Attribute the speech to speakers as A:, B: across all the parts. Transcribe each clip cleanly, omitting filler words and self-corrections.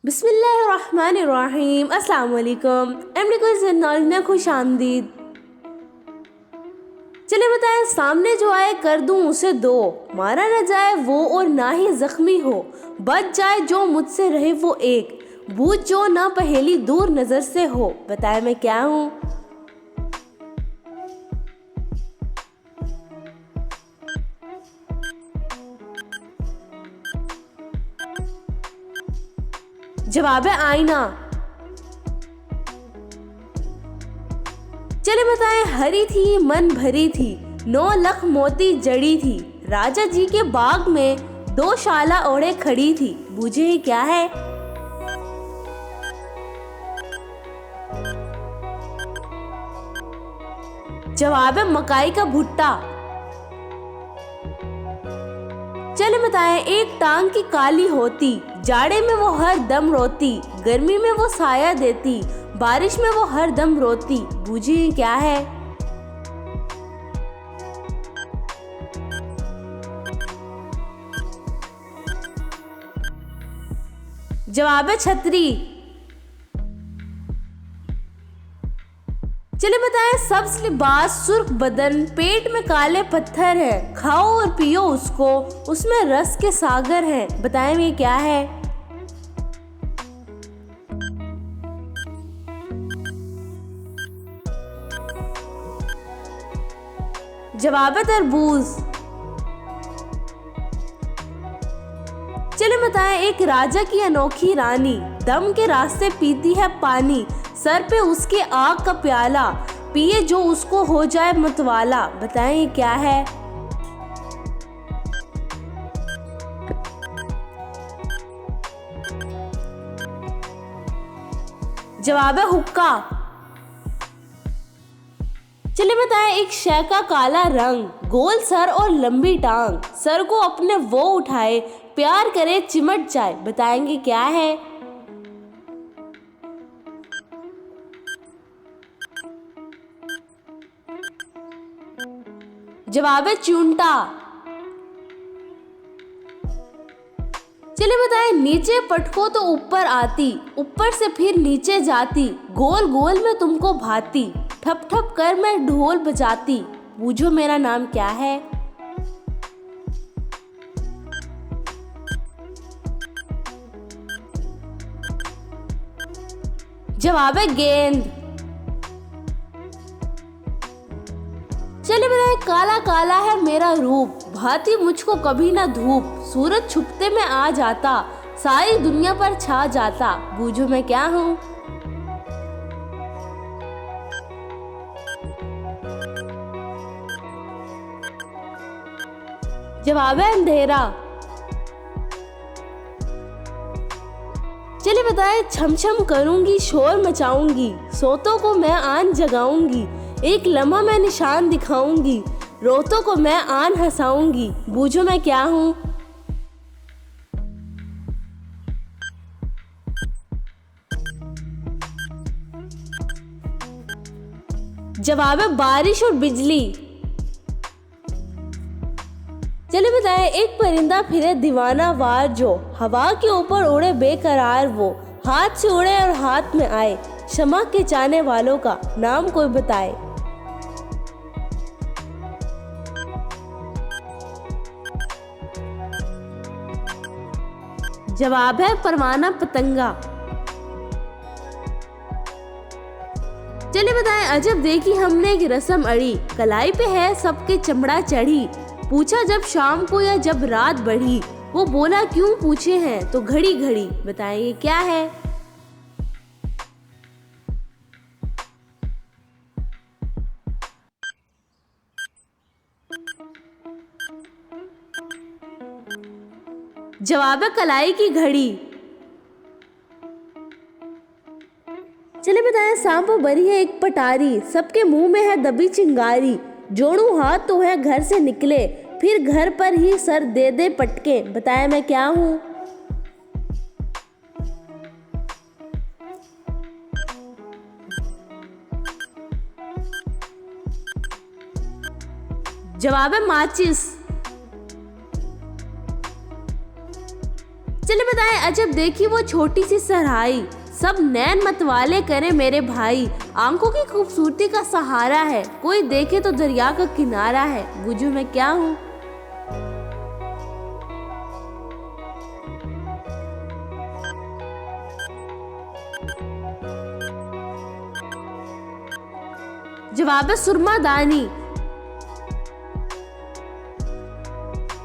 A: बिस्मिल्लाहिर्रहमानिर्रहीम। अस्सलाम वालेकुम। एमडी नॉलेज में खुश आमदीद। चले बताएं, सामने जो आए कर दूं उसे दो, मारा न जाए वो और ना ही जख्मी हो, बच जाए जो मुझसे रहे वो एक, बूझ जो ना पहेली दूर नजर से हो, बताए मैं क्या हूँ। जवाब है आईना। चले बताएं, हरी थी मन भरी थी, 9 लाख मोती जड़ी थी, राजा जी के बाग में 2 शाला ओढ़े खड़ी थी, बूझे ये क्या है। जवाब है मकाई का भुट्टा। चले बताएं, एक टांग की काली होती, जाड़े में वो हर दम रोती, गर्मी में वो साया देती, बारिश में वो हर दम रोती, बूझे क्या है। जवाब है छतरी। चले बताएं, सब्ज लिबास सुर्ख बदन, पेट में काले पत्थर है, खाओ और पियो उसको, उसमें रस के सागर है, बताएं ये क्या है। जवाब है तरबूज। चले बताएं, एक राजा की अनोखी रानी, दम के रास्ते पीती है पानी, सर पे उसके आग का प्याला, पिए जो उसको हो जाए मतवाला, बताएं ये क्या है। जवाब है हुक्का। चले बताएं, एक शय का काला रंग, गोल सर और लंबी टांग, सर को अपने वो उठाए, प्यार करे चिमट जाए, बताएंगे क्या है। जवाब है चूंटा। चले बताएं, नीचे पटको तो ऊपर आती, ऊपर से फिर नीचे जाती, गोल गोल में तुमको भाती, ठप ठप कर मैं ढोल बजाती, बूझो मेरा नाम क्या है। जवाब है गेंद। चले बताएं, काला काला है मेरा रूप, भाती मुझको कभी ना धूप, सूरज छुपते में आ जाता, सारी दुनिया पर छा जाता, बूझो मैं क्या हूँ। जवाब है अंधेरा। चलिए बताएं, छम छम करूंगी शोर मचाऊंगी, सोतों को मैं आन जगाऊंगी, एक लम्हा मैं निशान दिखाऊंगी, रोतों को मैं आन हंसाऊंगी, बूझो मैं क्या हूँ। जवाब है बारिश और बिजली। चलिए बताएं, एक परिंदा फिरे दीवाना वार, जो हवा के ऊपर उड़े बेकरार, वो हाथ से उड़े और हाथ में आए, क्षमा के चाहने वालों का नाम कोई बताए। जवाब है परवाना पतंगा। चलिए बताएं, अजब देखी हमने एक रस्म अड़ी, कलाई पे है सबके चमड़ा चढ़ी, पूछा जब शाम को या जब रात बढ़ी, वो बोला क्यों पूछे हैं तो घड़ी घड़ी, बताएं ये क्या है। जवाब है कलाई की घड़ी। चले बताएं, सांप बरी है एक पटारी, सबके मुंह में है दबी चिंगारी, जोड़ू हाथ तो है घर से निकले, फिर घर पर ही सर दे दे पटके, बताया मैं क्या हूँ। जवाब है माचिस। चलिए बताएं अजब देखी वो छोटी सी सरहाई, सब नैन मतवाले करे मेरे भाई। आंखों की खूबसूरती का सहारा है, कोई देखे तो दरिया का किनारा है। बुझू मैं क्या हूँ? जवाब है सुरमादानी।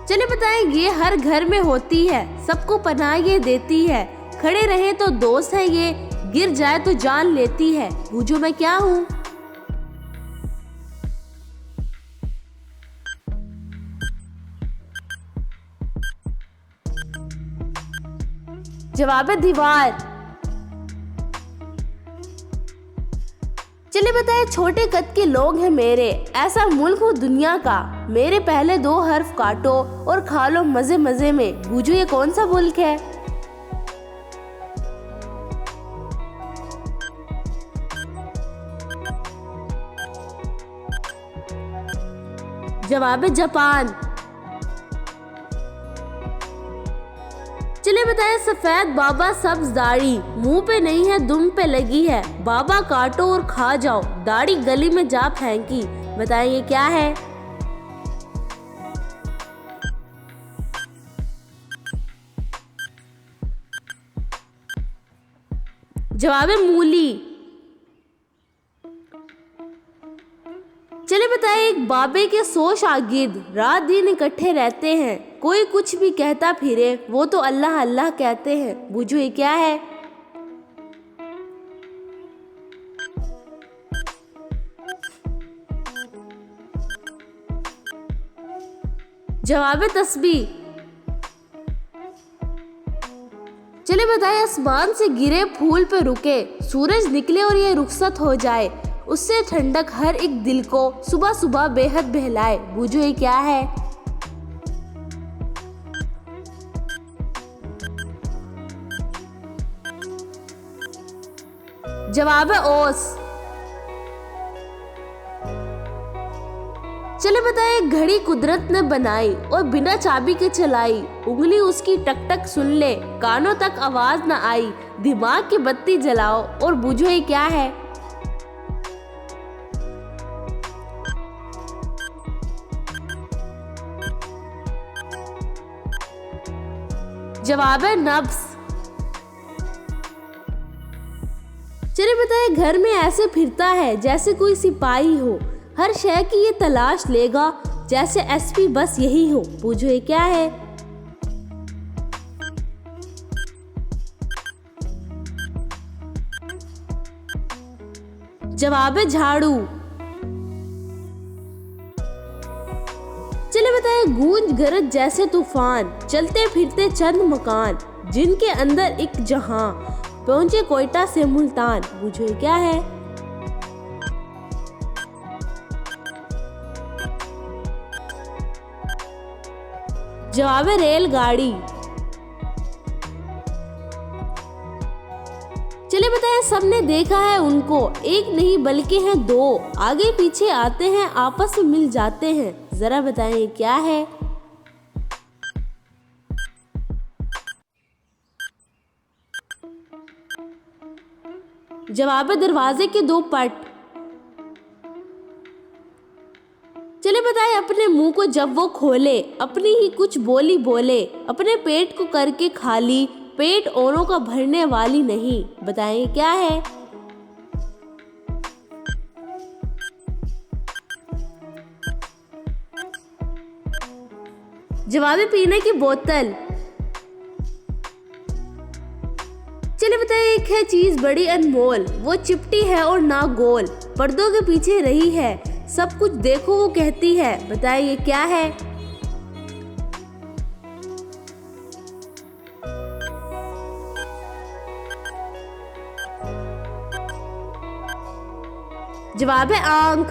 A: चले बताएं ये हर घर में होती है, सबको पनाह ये देती है। खड़े रहे तो दोस्त है ये, गिर जाए तो जान लेती है। बूझो मैं क्या हूँ? जवाब है दीवार। चलिए बताए छोटे कद के लोग हैं मेरे, ऐसा मुल्क हो दुनिया का। मेरे पहले 2 हर्फ काटो और खा लो मजे मजे में। बूझो ये कौन सा मुल्क है? जवाब है जापान। चलिए बताए सफेद बाबा सब्ज दाढ़ी, मुंह पे नहीं है दुम पे लगी है। बाबा काटो और खा जाओ, दाढ़ी गली में जा फेंकी। बताएं ये क्या है? जवाब है मूली। चले बताए एक बाबे के 100 शागिर्द रात दिन इकट्ठे रहते हैं। कोई कुछ भी कहता फिरे, वो तो अल्लाह अल्लाह कहते हैं। बूझो ये क्या है? जवाब है तस्बीह। चले बताए आसमान से गिरे फूल पे रुके, सूरज निकले और ये रुखसत हो जाए। उससे ठंडक हर एक दिल को सुबह सुबह बेहद बहलाए। बूझो ये क्या है? जवाब है ओस। चले बताए घड़ी कुदरत ने बनाई और बिना चाबी के चलाई। उंगली उसकी टक टक सुन ले, कानों तक आवाज न आई। दिमाग की बत्ती जलाओ और बूझो ये क्या है? जवाब है नब्स। चलिए बताए घर में ऐसे फिरता है जैसे कोई सिपाही हो, हर शय की ये तलाश लेगा जैसे एसपी बस यही हो। पूछो ये क्या है? जवाब है झाड़ू। चले बताए गूंज गरज जैसे तूफान, चलते फिरते चंद मकान, जिनके अंदर एक जहां, पहुंचे कोयटा से मुल्तान। पूछो ये क्या है? जवाब है रेलगाड़ी। चले बताए सबने देखा है उनको, एक नहीं बल्कि हैं 2, आगे पीछे आते हैं आपस में मिल जाते हैं। जरा बताएं क्या है? जवाब है दरवाजे के 2 पट। चले बताए अपने मुंह को जब वो खोले, अपनी ही कुछ बोली बोले, अपने पेट को करके खाली, पेट औरों का भरने वाली नहीं। बताएं क्या है? जवाब है पीने की बोतल। चलिए बताइए एक है चीज बड़ी अनमोल, वो चिपटी है और ना गोल, पर्दों के पीछे रही है, सब कुछ देखो वो कहती है। बताइए क्या है? जवाब है आंख।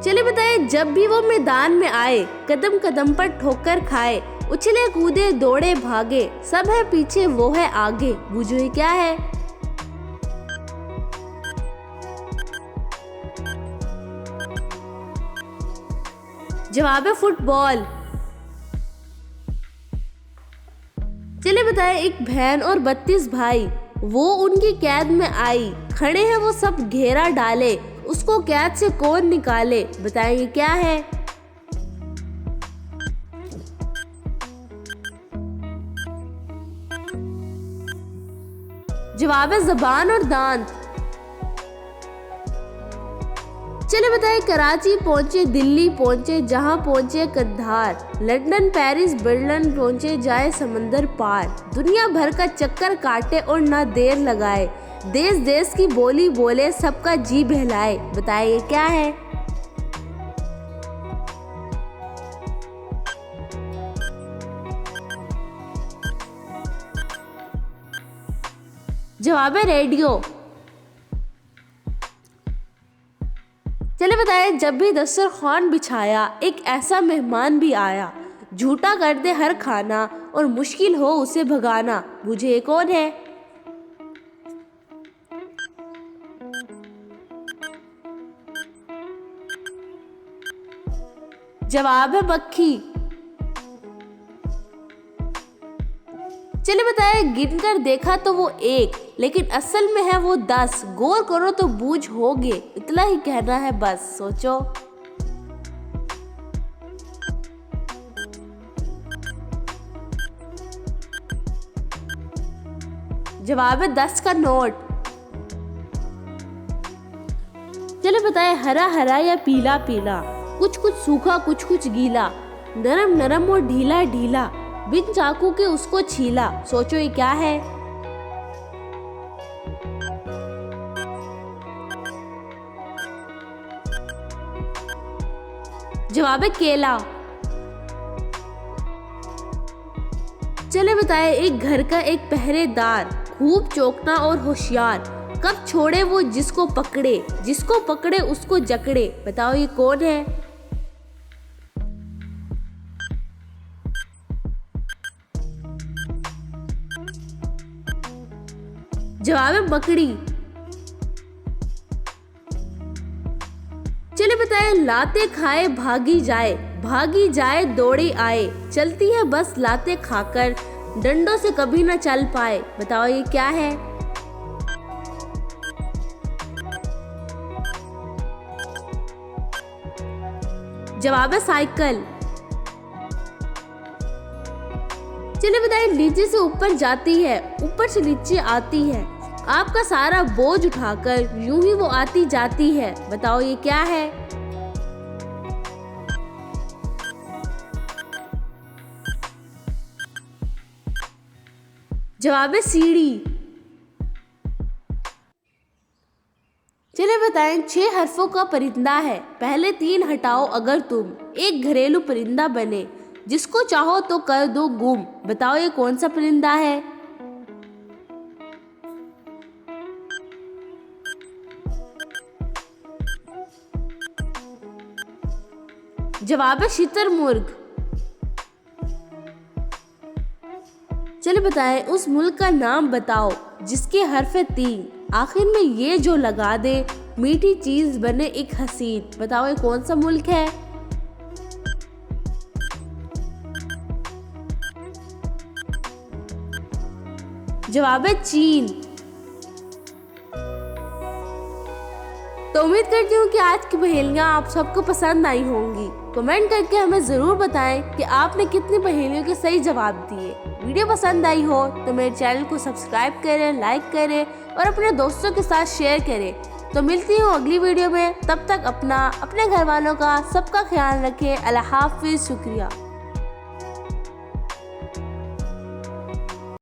A: चलिए बताइए जब भी वो मैदान में आए, कदम कदम पर ठोकर खाए, उछले कूदे दौड़े भागे, सब है पीछे वो है आगे। बूझो ये क्या है? जवाब है फुटबॉल। चले बताएं एक बहन और 32 भाई, वो उनकी कैद में आई, खड़े हैं वो सब घेरा डाले, उसको कैद से कौन निकाले, बताएंगे क्या है। जवाब है ज़बान और दांत। चले बताएं कराची पहुंचे, दिल्ली पहुंचे, जहां पहुंचे कंधार, लंदन पेरिस बर्लिन पहुंचे, जाए समंदर पार, दुनिया भर का चक्कर काटे और ना देर लगाए, देश देश की बोली बोले, सबका जी बहलाए, बताइए क्या है। जवाब है रेडियो। चले बताएं जब भी दस्तरखान बिछाया, एक ऐसा मेहमान भी आया, झूठा कर दे हर खाना और मुश्किल हो उसे भगाना, मुझे ये कौन है। जवाब है मक्खी। चले बताएं गिनकर देखा तो वो एक, लेकिन असल में है वो 10, गौर करो तो बूझ होगे, इतना ही कहना है बस, सोचो। जवाब है 10 का नोट। चले बताएं हरा हरा या पीला पीला, कुछ कुछ सूखा कुछ कुछ गीला, नरम नरम और ढीला ढीला, बिन चाकू के उसको छीला, सोचो ये क्या है। जवाब है केला। चले बताएं एक घर का एक पहरेदार, खूब चौकना और होशियार, कब छोड़े वो जिसको पकड़े उसको जकड़े, बताओ ये कौन है। जवाब है मकड़ी। चले बताएं लाते खाए भागी जाए दौड़े आए, चलती है बस लाते खाकर, डंडों से कभी ना चल पाए, बताओ ये क्या है। जवाब है साइकिल। चले बताएं नीचे से ऊपर जाती है, ऊपर से नीचे आती है, आपका सारा बोझ उठाकर यूं ही वो आती जाती है, बताओ ये क्या है। जवाब है सीढ़ी। चले बताएं 6 हर्फों का परिंदा है, पहले 3 हटाओ अगर तुम, एक घरेलू परिंदा बने, जिसको चाहो तो कर दो गुम, बताओ ये कौन सा परिंदा है। जवाब है शुतुरमुर्ग। चलिए बताएं उस मुल्क का नाम बताओ जिसके हर्फ 3, आखिर में ये जो लगा दे, मीठी चीज बने एक हसीन, बताओ ये कौन सा मुल्क है। जवाब है चीन। तो उम्मीद करती हूँ कि आज की पहेलियाँ आप सबको पसंद आई होंगी। कमेंट करके हमें ज़रूर बताएं कि आपने कितनी पहेलियों के सही जवाब दिए। वीडियो पसंद आई हो तो मेरे चैनल को सब्सक्राइब करें, लाइक करें और अपने दोस्तों के साथ शेयर करें। तो मिलती हूँ अगली वीडियो में, तब तक अपने घर वालों का सबका ख्याल रखें। अल्लाह हाफिज़, शुक्रिया।